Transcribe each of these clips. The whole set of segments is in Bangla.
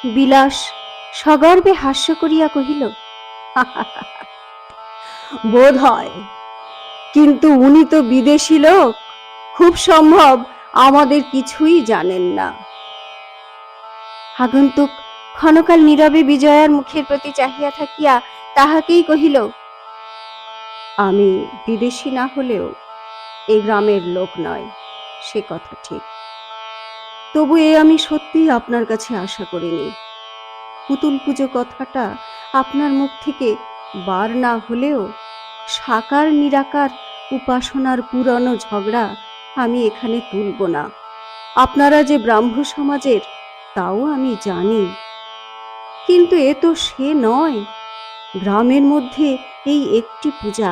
বিলাস সগর্বে হাস্য করিয়া কহিল, বোধ হয়, কিন্তু উনি তো বিদেশি লোক, খুব সম্ভব আমাদের কিছুই জানেন না। আগন্তুক ক্ষণকাল নীরবে বিজয়ার মুখের প্রতি চাহিয়া থাকিয়া তাহাকেই কহিল, আমি বিদেশি না হলেও এই গ্রামের লোক নয়, সে কথা ঠিক। তবু আমি সত্যিই আপনার কাছে আশা করিনি। পুতুল পুজো কথাটা আপনার মুখ থেকে বার না হলেও সাকার নিরাকার উপাসনার পুরনো ঝগড়া আমি এখানে তুলব না। আপনারা যে ব্রাহ্ম সমাজের তাও আমি জানি, কিন্তু এ তো সে নয়। গ্রামের মধ্যে এই একটি পূজা,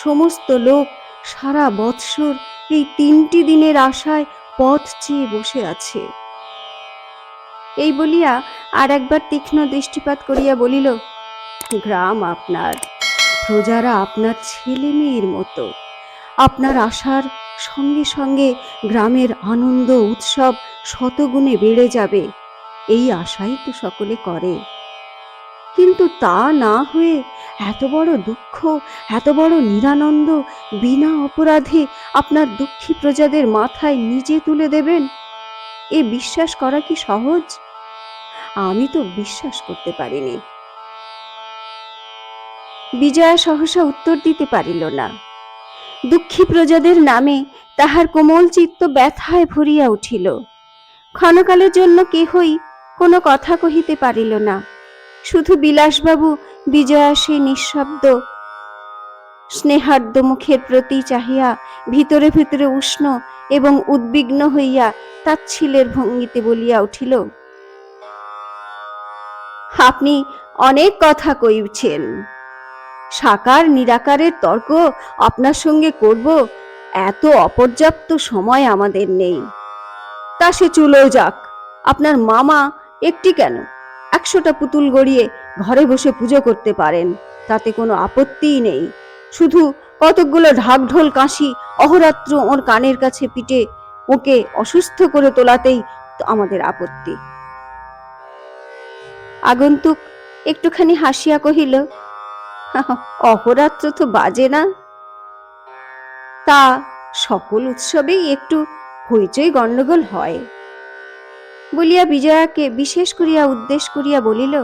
সমস্ত লোক সারা বৎসর এই 3টি দিনের আশায় পথ চেয়ে বসে আছে। এই বলিয়া আর একবার তীক্ষ্ণ দৃষ্টিপাত করিয়া বলিল, গ্রাম আপনার, প্রজারা আপনার ছেলে মেয়ের মতো। আপনার আশার সঙ্গে সঙ্গে গ্রামের আনন্দ উৎসব শতগুণে বেড়ে যাবে, এই আশাই তো সকলে করে। কিন্তু তা না হয়ে এত বড় দুঃখ, এত বড় নিরানন্দ বিনা অপরাধে আপনার দুঃখী প্রজাদের মাথায় নিজে তুলে দেবেন, এ বিশ্বাস করা কি সহজ? আমি তো বিশ্বাস করতে পারিনি। বিজয়া সহসা উত্তর দিতে পারিল না। দুঃখী প্রজাদের নামে তাহার কোমল চিত্ত ব্যথায় ভরিয়া উঠিল। ক্ষণকালের জন্য কেহই কোনো কথা কহিতে পারিল না। শুধু বিলাসবাবু বিজয়া সেই নিঃশব্দ স্নেহার্দ্র মুখের প্রতি চাহিয়া ভিতরে ভিতরে উষ্ণ এবং উদ্বিগ্ন হইয়া তাচ্ছিলের ভঙ্গিতে বলিয়া উঠিল, আপনি অনেক কথা কইছেন, সাকার নিরাকারের তর্ক আপনার সঙ্গে করব এত অপর্যাপ্ত সময় আমাদের নেই। তা সে চুলো যাক, আপনার মামা একটি কেন 100টা পুতুল গড়িয়ে ঘরে বসে পুজো করতে পারেন, তাতে কোনো আপত্তিই নেই। শুধু কতকগুলো ঢাকঢোল কাশি অহরাত্র ওর কানের কাছে পিটে ওকে অসুস্থ করে তোলাতেই তো আমাদের আপত্তি। আগন্তুক একটুখানি হাসিয়া কহিল, অহরাত্র তো বাজে না, তা সকল উৎসবেই একটু হইচই গন্ডগোল হয়। বলিয়া বিজয়াকে বিশেষ করিয়া উদ্দেশ করিয়া বলিল,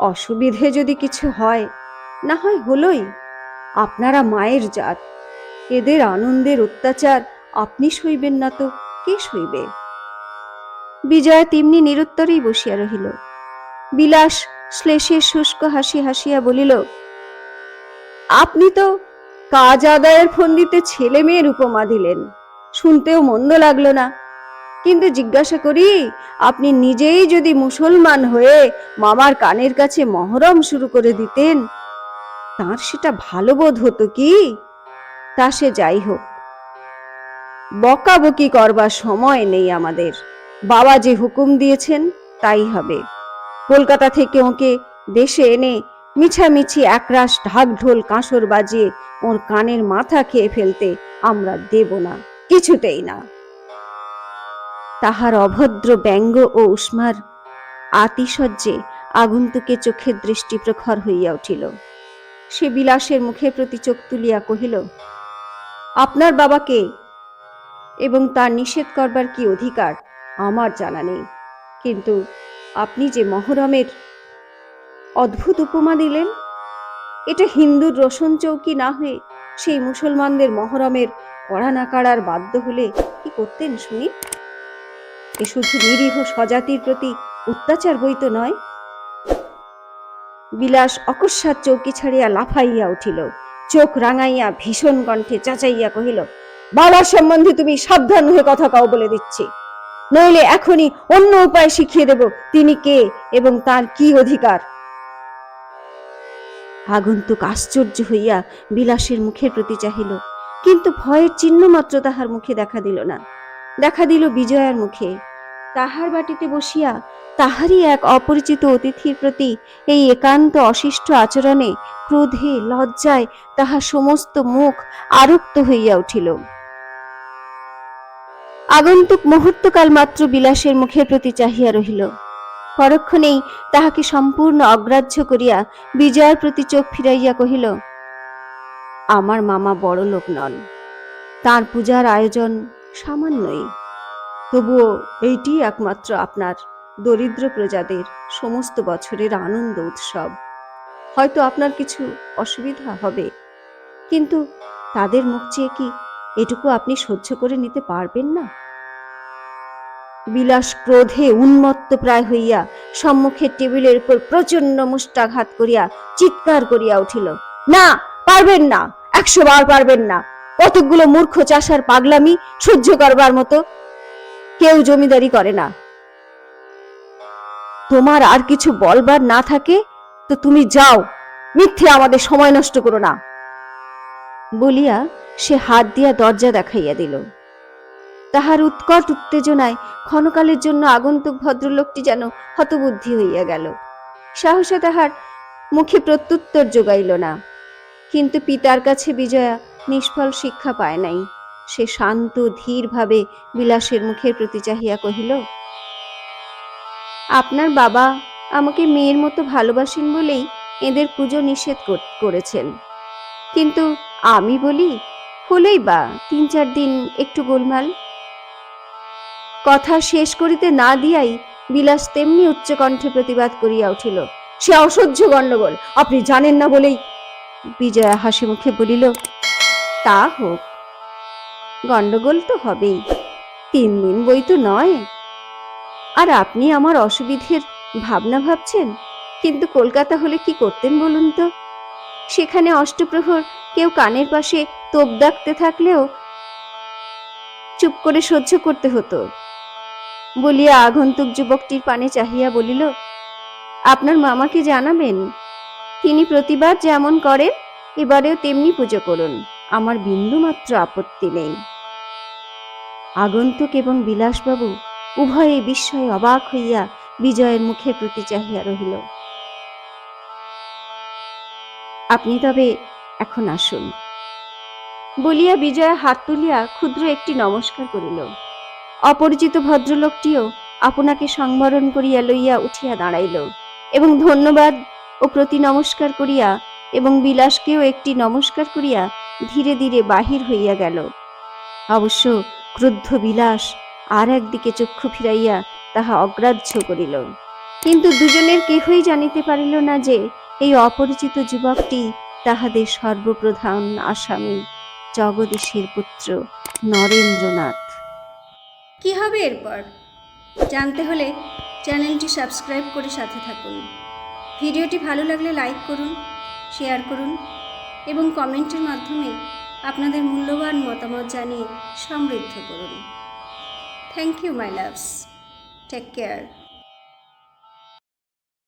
অসুবিধে যদি কিছু হয়, না হয় হলোই। আপনারা মায়ের জাত, এদের আনন্দের অত্যাচার আপনি সইবেন না তো কে সইবে? বিজয়া তেমনি নিরুত্তরেই বসিয়া রহিল। বিলাস শ্লেষের শুষ্ক হাসি হাসিয়া বলিল, আপনি তো কাজ আদায়ের ফন্দিতে ছেলে মেয়ের উপমা দিলেন, শুনতেও মন্দ লাগলো না। কিন্তু জিজ্ঞাসা করি, আপনি নিজেই যদি মুসলমান হয়ে মামার কানের কাছে মহরম শুরু করে দিতেন, তার সেটা ভালো বোধ হতো কি? তা সে যাই হোক, বকাবকি করবার সময় নেই আমাদের। বাবা যে হুকুম দিয়েছেন তাই হবে। কলকাতা থেকে ওকে দেশে এনে মিছামিছি একরাশ ঢাক ঢোল কাঁসর বাজিয়ে ওর কানের মাথা খেয়ে ফেলতে আমরা দেব না, কিছুতেই না। তাহার অভদ্র ব্যঙ্গ ও উষ্মার আতিশয্যে আগন্তুকের চোখের দৃষ্টি প্রখর হইয়া উঠিল। সে বিলাসের মুখের প্রতি চোখ তুলিয়া কহিল, আপনার বাবাকে এবং তার নিষেধ করবার কি অধিকার আমার জানা নেই, কিন্তু আপনি যে মহরমের অদ্ভুত উপমা দিলেন, এটা হিন্দুর রোশন চৌকি না হয়ে সেই মুসলমানদের মহরমের কড়া নাকাড়ার বাধ্য হলে কি করতেন শুনি? এ শুধু নিরীহ স্বজাতির প্রতি অত্যাচার বই তো নয়। বিলাস অকস্মাৎ চৌকি ছাড়িয়া লাফাইয়া উঠিল, চোখ রাঙাইয়া ভীষণ কণ্ঠে চাচাইয়া কহিল, বাবার সম্বন্ধে তুমি সাবধান হয়ে কথা কও বলে দিচ্ছি, নইলে এখনই অন্য উপায় শিখিয়ে দেব তিনি কে এবং তার কি অধিকার। আগন্তুক আশ্চর্য হইয়া বিলাসের মুখের প্রতি চাহিল, কিন্তু ভয়ের চিহ্ন মাত্র তাহার মুখে দেখা দিল না। দেখা দিল বিজয়ার মুখে। তাহার বাটিতে বসিয়া তাহারই এক অপরিচিত অতিথির প্রতি এই একান্ত অশিষ্ট আচরণে ক্রোধে লজ্জায় তাহার সমস্ত মুখ আরক্ত হইয়া উঠিল। আগন্তুক মুহূর্তকাল মাত্র বিলাসের মুখের প্রতি চাহিয়া রহিল। পরক্ষণেই তাহাকে সম্পূর্ণ অগ্রাহ্য করিয়া বিজয়ার প্রতি চোখ ফিরাইয়া কহিল, আমার মামা বড় লোক নন, তার পূজার আয়োজন সামান্যই, তবুও এইটি একমাত্র আপনার দরিদ্র প্রজাদের সমস্ত বছরের আনন্দ উৎসব। হয়তো আপনার কিছু অসুবিধা হবে, কিন্তু তাদের মুখ চেয়ে কি এটুকু আপনি সহ্য করে নিতে পারবেন না? বিলাস ক্রোধে উন্মত্ত প্রায় হইয়া সম্মুখের টেবিলের উপর প্রচন্ড মুষ্টাঘাত করিয়া চিৎকার করিয়া উঠিল, না, পারবেন না, 100 বার পারবেন না। কতকগুলো মূর্খ চাষার পাগলামি সহ্য করবার মতো কেউ জমিদারি করে না। তোমার আর কিছু বলবার না থাকে তো তুমি যাও, মিথ্যে আমাদের সময় নষ্ট করো না বলিয়া সে হাত দিয়া দরজা দেখাইয়া দিল। তাহার উৎকট উত্তেজনায় ক্ষণকালের জন্য আগন্তুক ভদ্রলোকটি যেন হতবুদ্ধি হইয়া গেল। সাহসে তাহার মুখে প্রত্যুত্তর যোগাইল না। কিন্তু পিতার কাছে বিজয়া নিষ্ফল শিক্ষা পায় নাই। সে শান্ত ধীর ভাবে বিলাসের মুখের প্রতি চাহিয়া কহিল, আপনার বাবা আমাকে মেয়ের মতো ভালোবাসেন বলেই এদের পুজো নিষেধ করেছেন, কিন্তু আমি বলি হলেই বা 3-4 দিন একটু গোলমাল। কথা শেষ করিতে না দিয়াই বিলাস তেমনি উচ্চকণ্ঠে প্রতিবাদ করিয়া উঠিল, সে অসহ্য গণ্ডগোল, আপনি জানেন না বলেই। বিজয়া হাসি মুখে বলিল, তা হোক, গণ্ডগোল তো হবেই, 3 দিন বই তো নয়। আর আপনি আমার অসুবিধের ভাবনা ভাবছেন, কিন্তু কলকাতা হলে কি করতেন বলুন তো? সেখানে অষ্টপ্রহর কেউ কানের পাশে তোপ দাগতে থাকলেও চুপ করে সহ্য করতে হতো বলিয়া আগন্তুক যুবকটির পানে চাহিয়া বলিল, আপনার মামাকে জানাবেন, তিনি প্রতিবার যেমন করেন এবারেও তেমনি পুজো করুন, আমার বিন্দুমাত্র আপত্তি নেই। আগন্তুক এবং বিলাসবাবু উভয়ে বিস্ময়ে অবাক হইয়া বিজয়ের মুখের প্রতি চাহিয়া রহিল। আপনি তবে এখন আসুন বলিয়া বিজয়া হাত তুলিয়া ক্ষুদ্র একটি নমস্কার করিল। অপরিচিত ভদ্রলোকটিও আপনাকে সংবরণ করিয়া লইয়া উঠিয়া দাঁড়াইল এবং ধন্যবাদ ও প্রতি নমস্কার করিয়া এবং বিলাসকেও একটি নমস্কার করিয়া ধীরে ধীরে বাহির হইয়া গেল। অবশ্য ক্রুদ্ধ বিলাস আর একদিকে চক্ষু ফিরাইয়া তাহা অগ্রাহ্য করিল, কিন্তু দুজনের কেহই জানিতে পারিল না যে এই অপরিচিত যুবকটি তাহাদের সর্বপ্রধান আসামী জগদীশের পুত্র নরেন্দ্রনাথ। কি হবে এরপর জানতে হলে চ্যানেলটি সাবস্ক্রাইব করে সাথে থাকুন। ভিডিওটি ভালো লাগলে লাইক করুন, শেয়ার করুন এবং কমেন্টের মাধ্যমে আপনাদের মূল্যবান মতামত জানিয়ে সমৃদ্ধ করুন। Thank you my loves, take care.